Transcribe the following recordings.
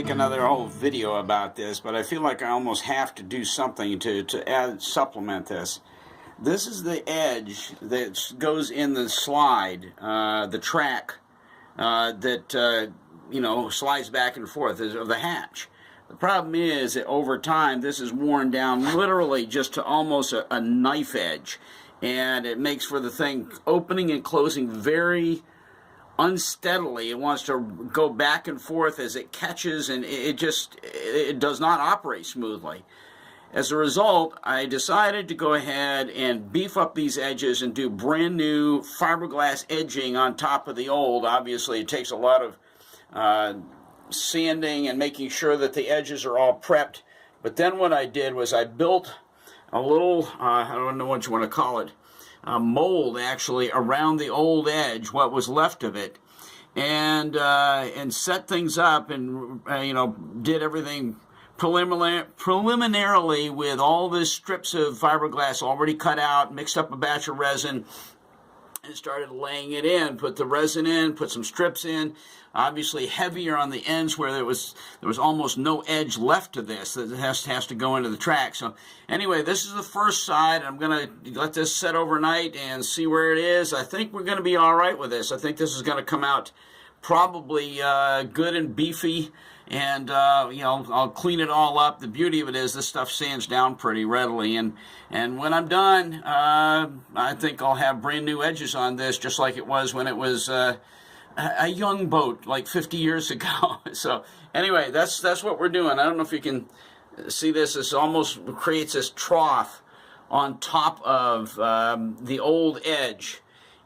make another whole video about this, but I feel like I almost have to do something to supplement this. This is the edge that goes in the slide, the track that slides back and forth of the hatch. The problem is that over time this is worn down literally just to almost a knife edge, and it makes for the thing opening and closing very unsteadily. It wants to go back and forth as it catches, and it does not operate smoothly. As a result, I decided to go ahead and beef up these edges and do brand new fiberglass edging on top of the old. Obviously, it takes a lot of sanding and making sure that the edges are all prepped. But then what I did was I built a little, I don't know what you want to call it, mold actually around the old edge, what was left of it, and set things up, and did everything preliminarily with all the strips of fiberglass already cut out, mixed up a batch of resin, and started laying it in. Put the resin in, put some strips in, obviously heavier on the ends where there was almost no edge left to this that has to go into the track. So anyway, this is the first side. I'm going to let this set overnight and see where it is. I think we're going to be all right with this. I think this is going to come out probably good and beefy, and I'll clean it all up. The beauty of it is this stuff sands down pretty readily, and when I'm done, I think I'll have brand new edges on this, just like it was when it was a young boat like 50 years ago. So anyway, that's what we're doing. I don't know if you can see this. This almost creates this trough on top of the old edge.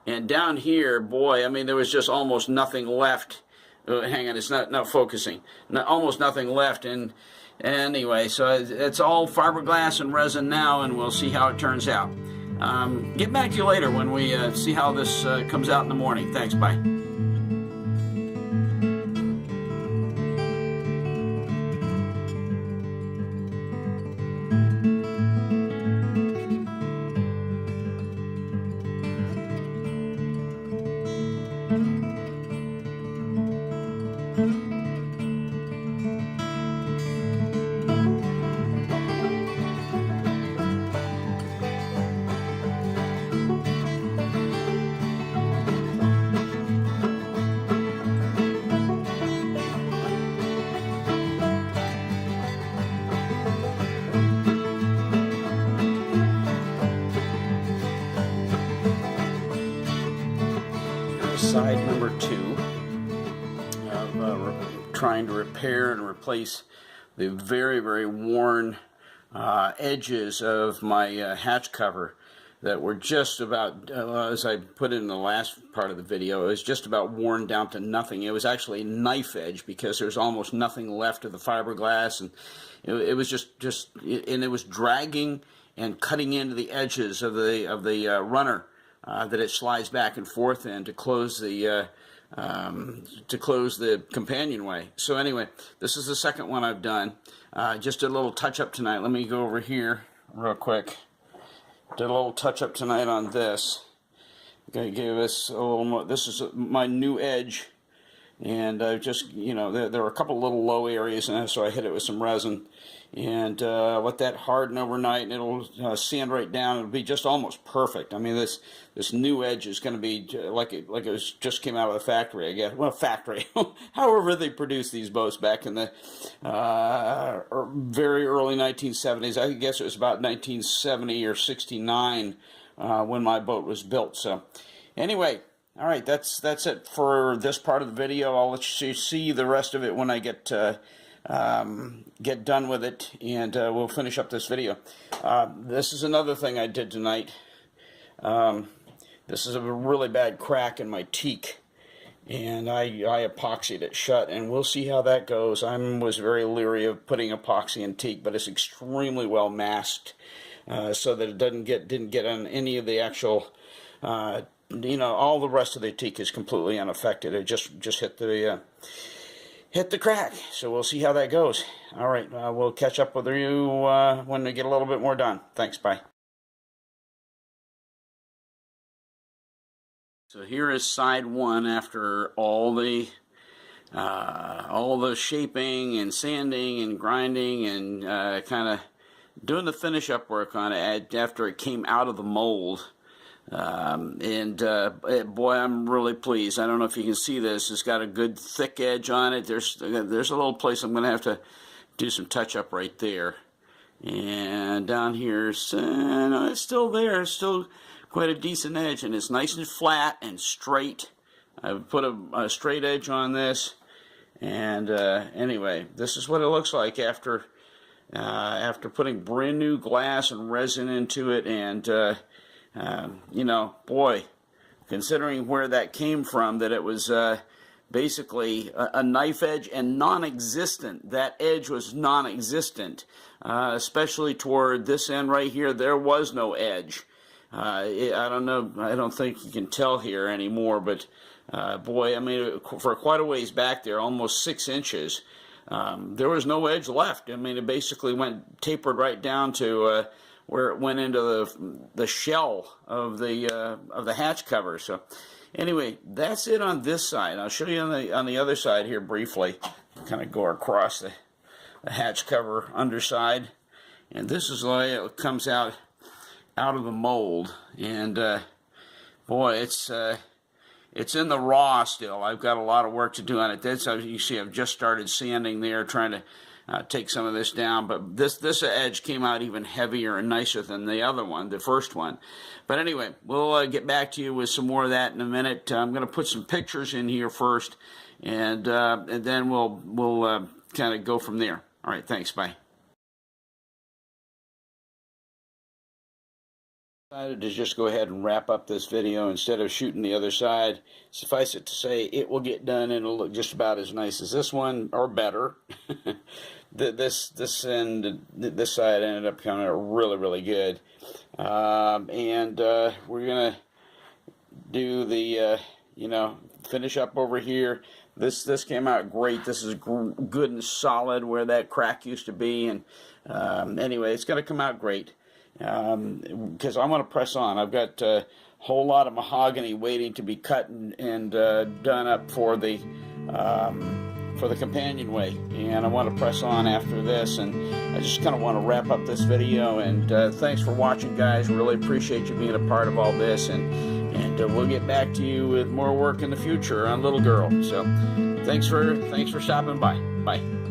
And down here, boy, I mean, there was just almost nothing left. Hang on, it's not focusing. Almost nothing left. And anyway, so it's all fiberglass and resin now, and we'll see how it turns out. Get back to you later when we see how this comes out in the morning. Thanks, bye. Side number 2 of trying to repair and replace the very, very worn edges of my hatch cover that were just about, as I put in the last part of the video, it was just about worn down to nothing. It was actually a knife edge because there's almost nothing left of the fiberglass, and it was and it was dragging and cutting into the edges of the runner that it slides back and forth in to close the companionway. So anyway, this is the second one I've done. Just did a little touch up tonight. Let me go over here real quick. Did a little touch up tonight on this. Okay, gave us a little more. This is my new edge, and I just there were a couple little low areas, and so I hit it with some resin. And let that harden overnight, and it'll sand right down. It'll be just almost perfect. I mean, this new edge is going to be like it was just came out of the factory, I guess. Well, factory, however they produced these boats back in the very early 1970s. I guess it was about 1970 or 69 when my boat was built. So, anyway. All right, that's it for this part of the video. I'll let you see the rest of it when I get done with it, and we'll finish up this video. This is another thing I did tonight. This is a really bad crack in my teak, and I epoxied it shut, and we'll see how that goes. I was very leery of putting epoxy in teak, but it's extremely well masked, so that it didn't get on any of the actual all the rest of the teak is completely unaffected. It just hit the crack. So we'll see how that goes. All right, we'll catch up with you when we get a little bit more done. Thanks, bye. So here is side 1 after all the all the shaping and sanding and grinding and kind of doing the finish up work on it after it came out of the mold. Boy, I'm really pleased. I don't know if you can see this. It's got a good thick edge on it. There's a little place I'm going to have to do some touch up right there. And down here, no, it's still there. It's still quite a decent edge, and it's nice and flat and straight. I've put a straight edge on this. And anyway, this is what it looks like after putting brand new glass and resin into it. And you know, boy, considering where that came from, that it was basically a knife edge and non-existent. That edge was non-existent, especially toward this end right here. There was no edge. I don't know. I don't think you can tell here anymore, but boy, I mean, for quite a ways back there, almost 6 inches, there was no edge left. I mean, it basically tapered right down to where it went into the shell of the hatch cover. So anyway, that's it on this side. I'll show you on the other side here briefly. Kind of go across the hatch cover underside, and this is the way it comes out of the mold. And boy, it's in the raw still. I've got a lot of work to do on it. That's, you see, I've just started sanding there, trying to take some of this down. But this edge came out even heavier and nicer than the other one, the first one. But anyway, we'll get back to you with some more of that in a minute. I'm going to put some pictures in here first, and then we'll kind of go from there. All right, thanks. Bye. Decided to just go ahead and wrap up this video instead of shooting the other side. Suffice it to say, it will get done and it'll look just about as nice as this one, or better. this side ended up coming out really good. We're gonna do the finish up over here. This came out great. This is good and solid where that crack used to be, and anyway, it's gonna come out great. Because I want to press on. I've got a whole lot of mahogany waiting to be cut and done up for the companionway, and I want to press on after this. And I just kind of want to wrap up this video. And thanks for watching, guys. Really appreciate you being a part of all this. And we'll get back to you with more work in the future on Little Girl. So thanks for stopping by. Bye.